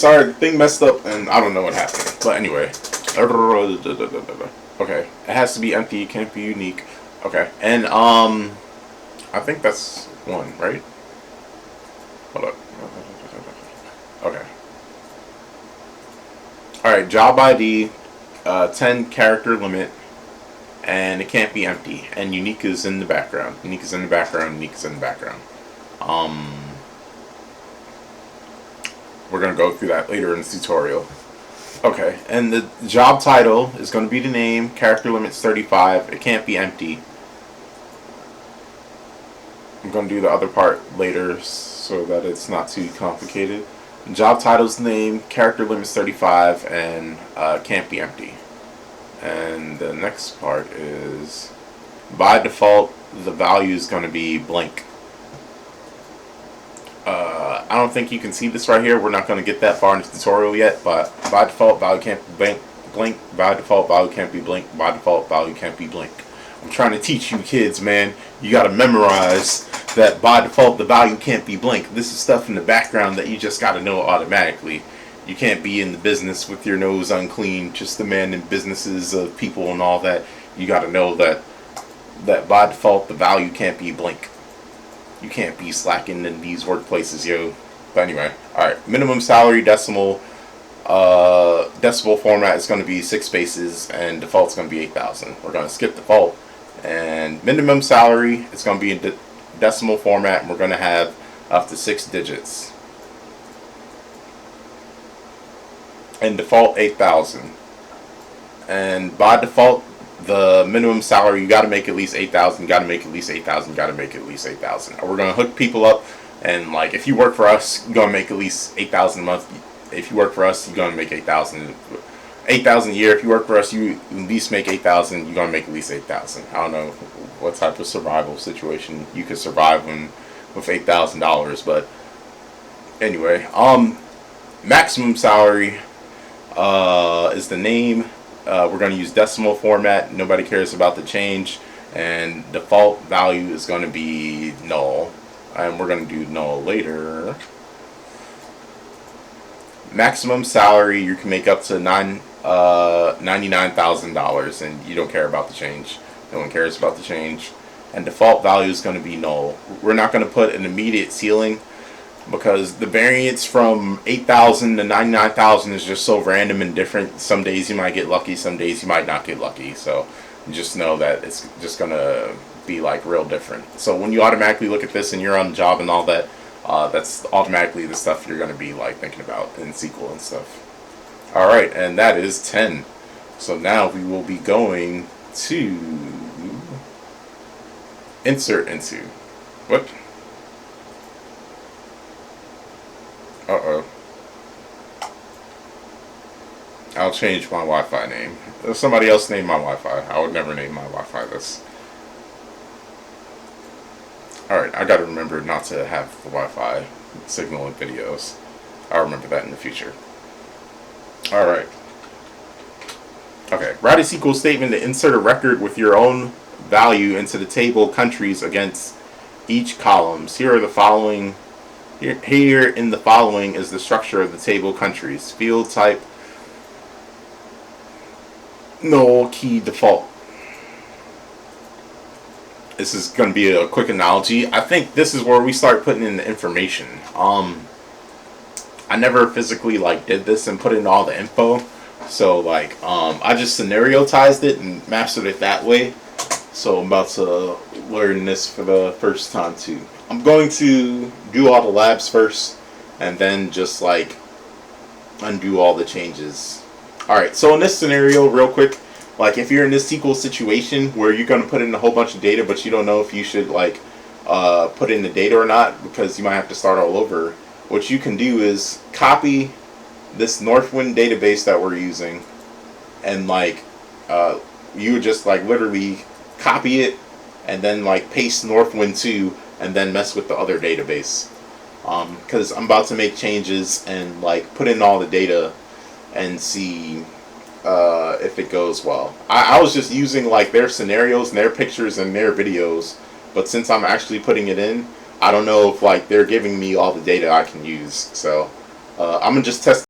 Sorry, the thing messed up and I don't know what happened. But anyway. Okay. It has to be empty, it can't be unique. Okay. And I think that's one, right? Hold up. Okay. Alright, job ID, 10 character limit, and it can't be empty. And unique is in the background. Unique is in the background, unique is in the background. We're going to go through that later in the tutorial. Okay, and the job title is going to be the name, character limit's 35, it can't be empty. I'm going to do the other part later so that it's not too complicated. Job title's name, character limit's 35, and can't be empty. And the next part is, by default, the value is going to be blank. I don't think you can see this right here. We're not going to get that far in the tutorial yet, but by default, value can't be blank. By default, value can't be blank. By default, value can't be blank. I'm trying to teach you kids, man. You got to memorize that by default, the value can't be blank. This is stuff in the background that you just got to know automatically. You can't be in the business with your nose unclean, just the man in businesses of people and all that. You got to know that by default, the value can't be blank. You can't be slacking in these workplaces, yo. But anyway, alright. Minimum salary decimal format is going to be 6 spaces, and default's going to be 8,000. We're going to skip default. And minimum salary is going to be in decimal format, and we're going to have up to 6 digits. And default 8,000. And by default, the minimum salary, you got to make at least 8,000, got to make at least 8,000, got to make at least 8,000. We're going to hook people up, and like if you work for us, you're going to make at least 8,000 a month. If you work for us, you're going to make 8,000 a year. If you work for us, you at least make 8,000, you're going to make at least 8,000. I don't know what type of survival situation you could survive with $8,000, but anyway, maximum salary is the name. We're going to use decimal format. Nobody cares about the change. And default value is going to be null. And we're going to do null later. Maximum salary, you can make up to $99,000. And you don't care about the change. No one cares about the change. And default value is going to be null. We're not going to put an immediate ceiling, because the variance from 8,000 to 99,000 is just so random and different. Some days you might get lucky, some days you might not get lucky. So just know that it's just going to be like real different. So when you automatically look at this and you're on the job and all that, that's automatically the stuff you're going to be like thinking about in SQL and stuff. Alright, and that is 10. So now we will be going to insert into. What? Uh-oh. I'll change my Wi-Fi name. If somebody else named my Wi-Fi, I would never name my Wi-Fi this. Alright, I gotta remember not to have the Wi-Fi signal in videos. I'll remember that in the future. Alright. Okay, write a SQL statement to insert a record with your own value into the table countries against each columns. Here are the following. Here in the following is the structure of the table countries. Field type, null, key, default. This is going to be a quick analogy. I think this is where we start putting in the information. I never physically like did this and put in all the info. So like I just scenario-tized it and mastered it that way. So I'm about to learn this for the first time too. I'm going to do all the labs first and then just like undo all the changes. Alright, so in this scenario, real quick, like if you're in this SQL situation where you're going to put in a whole bunch of data but you don't know if you should like put in the data or not because you might have to start all over, what you can do is copy this Northwind database that we're using and like you would just like literally copy it and then like paste Northwind 2 and then mess with the other database, because I'm about to make changes and like put in all the data and see if it goes well. I was just using like their scenarios and their pictures and their videos, but since I'm actually putting it in, I don't know if like they're giving me all the data I can use. So I'm gonna just test